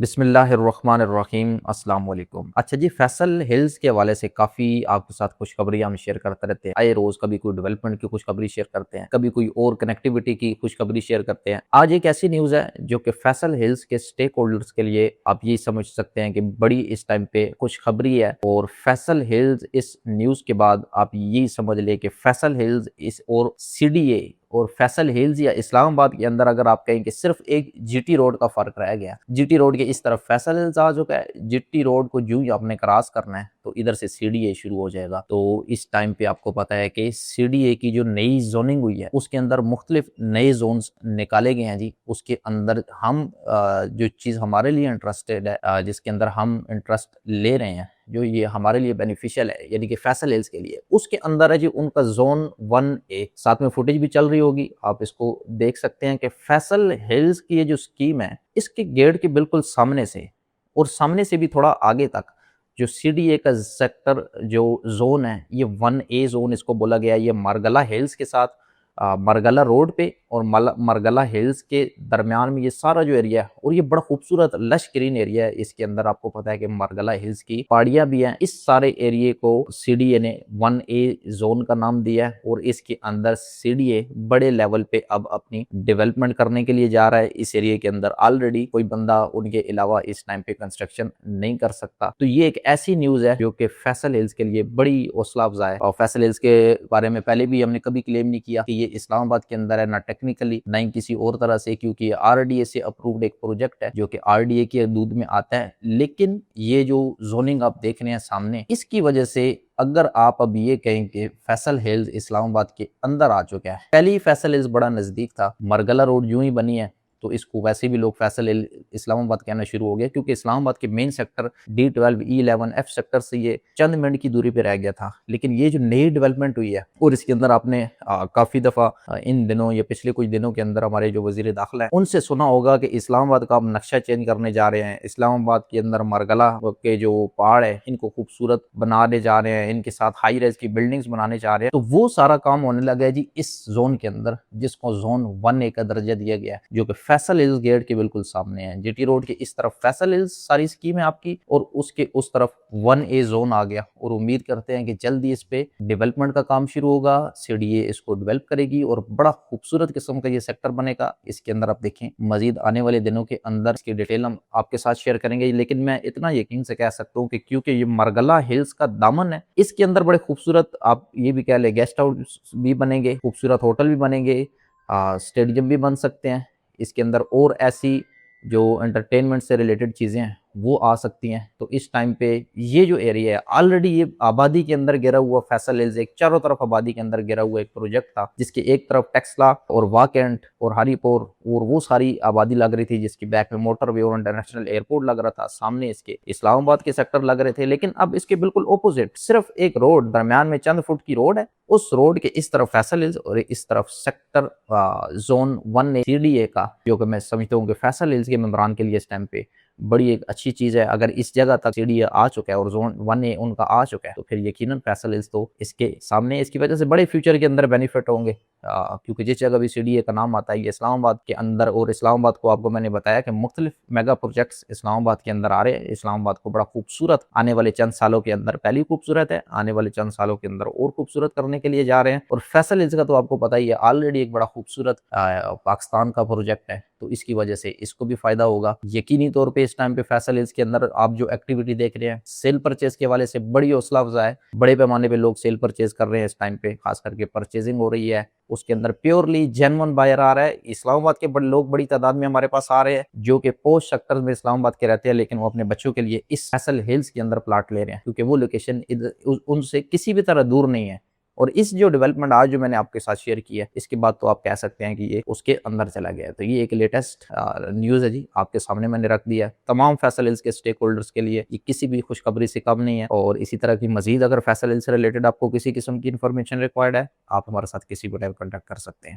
बिस्मिल्लाहिर्रहमानिर्रहीम अस्सलाम वालेकुम। अच्छा जी, फैसल हिल्स के हवाले से काफ़ी आपके साथ खुशखबरी हम शेयर करते रहते हैं। आए रोज़ कभी कोई डेवलपमेंट की खुशखबरी शेयर करते हैं, कभी कोई और कनेक्टिविटी की खुशखबरी शेयर करते हैं। आज एक ऐसी न्यूज़ है जो कि फैसल हिल्स के स्टेक होल्डर्स के लिए आप ये समझ सकते हैं कि बड़ी इस टाइम पे खुशखबरी है। और फैसल हिल्स इस न्यूज़ के बाद आप ये समझ लें कि फैसल हिल्स इस और सीडीए और फैसल हिल्स या इस्लामाबाद के अंदर अगर आप कहें कि सिर्फ एक जीटी रोड का फर्क रह गया। जीटी रोड के इस तरफ फैसल हिल्स आ चुका है, जीटी रोड को यूं ही आपने क्रॉस करना है तो इधर से सीडीए शुरू हो जाएगा। तो इस टाइम पे आपको पता है कि सीडीए की जो नई जोनिंग हुई है उसके अंदर मुख्तलिफ नए जोन्स निकाले गए हैं जी। उसके अंदर हम जो चीज़ हमारे लिए इंटरेस्टेड है, जिसके अंदर हम इंटरेस्ट ले रहे हैं, जो ये हमारे लिए बेनिफिशियल है, यानी कि फैसल हिल्स के लिए, उसके अंदर है जी उनका जोन 1A। साथ में फुटेज भी चल रही होगी, आप इसको देख सकते हैं कि फैसल हिल्स की ये जो स्कीम है इसके गेट के बिल्कुल सामने से और सामने से भी थोड़ा आगे तक जो सीडीए का सेक्टर जो जोन है, ये 1A जोन इसको बोला गया है। ये मरगला हिल्स के साथ मरगला रोड पे और मरगला हिल्स के दरमियान में ये सारा जो एरिया है, और ये बड़ा खूबसूरत लश ग्रीन एरिया है। इसके अंदर आपको पता है कि मरगला हिल्स की पहाड़ियां भी हैं। इस सारे एरिया को सीडीए ने 1A जोन का नाम दिया है और इसके अंदर सीडीए बड़े लेवल पे अब अपनी डेवलपमेंट करने के लिए जा रहा है। इस एरिया के अंदर ऑलरेडी कोई बंदा उनके अलावा इस टाइम पे कंस्ट्रक्शन नहीं कर सकता। तो ये एक ऐसी न्यूज है जो कि फैसल हिल्स के लिए बड़ी हौसला अफजा है। और फैसल हिल्स के बारे में पहले भी हमने कभी क्लेम नहीं किया कि ये इस्लामाबाद के अंदर है, ना टेक्निकली ना ही किसी और तरह से, क्योंकि आरडीए से अप्रूव्ड एक प्रोजेक्ट है जो कि आरडीए के हदूद में आता है। लेकिन ये जो जोनिंग आप देख रहे हैं सामने, इसकी वजह से अगर आप अब ये कहें कि फैसल हिल्स इस्लामाबाद के अंदर आ चुका है, पहले ही फैसल हिल्स बड़ा नजदीक था, मरगला रोड यूं ही बनी है तो इसको वैसे भी लोग फैसल इस्लामाबाद कहना शुरू हो गया, क्योंकि इस्लामाबाद के main sector D12 E11 F sector से ये चंद मिनट की दूरी पे रह गया था। लेकिन ये जो नई डेवलपमेंट हुई है और इसके अंदर आपने काफी दफा इन दिनों या पिछले कुछ दिनों के अंदर हमारे जो वजीर दाखिला है उनसे सुना होगा कि इस्लामाबाद का आप नक्शा चेंज करने जा रहे हैं, इस्लामाबाद के अंदर मरगला के जो पहाड़ है इनको खूबसूरत बनाने जा रहे हैं, इनके साथ हाई रेज की बिल्डिंग्स बनाने जा रहे हैं। तो वो सारा काम होने लगा है जी इस जोन के अंदर, जिसको जोन 1A का दर्जा दिया गया है, जो कि फैसल हिल्स गेट के बिल्कुल सामने है। जीटी रोड के इस तरफ फैसल हिल्स सारी स्कीम है आपकी, और उसके उस तरफ 1A जोन आ गया। और उम्मीद करते हैं कि जल्दी इस पे डेवलपमेंट का काम शुरू होगा, सीडीए इसको डेवलप करेगी और बड़ा खूबसूरत किस्म का ये सेक्टर बनेगा। इसके अंदर आप देखें, मजीद आने वाले दिनों के अंदर इसकी डिटेल हम आपके साथ शेयर करेंगे। लेकिन मैं इतना यकीन से कह सकता हूँ कि क्योंकि ये मरगला हिल्स का दामन है, इसके अंदर बड़े खूबसूरत, आप ये भी कह ले, गेस्ट हाउस भी बनेंगे, खूबसूरत होटल भी बनेंगे, स्टेडियम भी बन सकते हैं इसके अंदर, और ऐसी जो एंटरटेनमेंट से रिलेटेड चीज़ें हैं वो आ सकती हैं। तो इस टाइम पे ये जो एरिया है ऑलरेडी ये आबादी के अंदर गिरा हुआ, फैसल हिल्स एक चारों तरफ आबादी के अंदर गिरा हुआ एक प्रोजेक्ट था, जिसके एक तरफ टेक्सला और वाकेंट और हरीपुर और वो सारी आबादी लग रही थी, जिसकी बैक में मोटरवे और इंटरनेशनल एयरपोर्ट लग रहा था, सामने इसके इस्लामाबाद के सेक्टर लग रहे थे। लेकिन अब इसके बिल्कुल ऑपोजिट सिर्फ एक रोड दरमियान में चंद फुट की रोड है, उस रोड के इस तरफ फैसल हिल्स और इस तरफ सेक्टर जोन 1A सीडीए का, जो कि मैं समझता हूँ कि फैसल हिल्स के मेंबरान के लिए इस टाइम पे बड़ी एक अच्छी चीज़ है। अगर इस जगह तक सीडीए आ चुका है और जोन 1A उनका आ चुका है तो फिर यकीनन फैसल हिल्स तो इसके सामने, इसकी वजह से बड़े फ्यूचर के अंदर बेनिफिट होंगे। क्योंकि जिस जगह भी सीडीए का नाम आता है ये इस्लामाबाद के अंदर, और इस्लामाबाद को आपको मैंने बताया कि मुख्तलिफ मेगा प्रोजेक्ट्स इस्लामाबाद के अंदर आ रहे हैं। इस्लामाबाद को बड़ा खूबसूरत आने वाले चंद सालों के अंदर, पहले खूबसूरत है, आने वाले चंद सालों के अंदर और खूबसूरत करने के लिए जा रहे हैं। और फैसल हिल्स का तो आपको पता ही है, ऑलरेडी एक बड़ा खूबसूरत पाकिस्तान का प्रोजेक्ट है, तो इसकी वजह से इसको भी फायदा होगा यकीनी तौर पे। इस टाइम पे फैसल हिल्स के अंदर आप जो एक्टिविटी देख रहे हैं सेल परचेज के हवाले से बड़ी हौसला अफजा है, बड़े पैमाने पे लोग सेल परचेज कर रहे हैं इस टाइम पे, खास करके परचेजिंग हो रही है, उसके अंदर प्योरली जेन्युइन बायर आ रहा है। इस्लामाबाद के बड़े लोग बड़ी तादाद में हमारे पास आ रहे हैं जो कि पोस्ट सेक्टर में इस्लामाबाद के रहते हैं, लेकिन वो अपने बच्चों के लिए इस फैसल हिल्स के अंदर प्लाट ले रहे हैं, क्योंकि वो लोकेशन उनसे किसी भी तरह दूर नहीं है। और इस जो डेवलपमेंट आज जो मैंने आपके साथ शेयर की है, इसके बाद तो आप कह सकते हैं कि ये उसके अंदर चला गया है। तो ये एक लेटेस्ट न्यूज़ है जी, आपके सामने मैंने रख दिया है। तमाम फैसल हिल्स के स्टेक होल्डर्स के लिए ये किसी भी खुशखबरी से कम नहीं है। और इसी तरह की मजीद अगर फैसल हिल्स से रिलेटेड आपको किसी किस्म की इन्फॉर्मेशन रिक्वायर्ड है, आप हमारे साथ किसी भी टाइम कॉन्टैक्ट कर सकते हैं।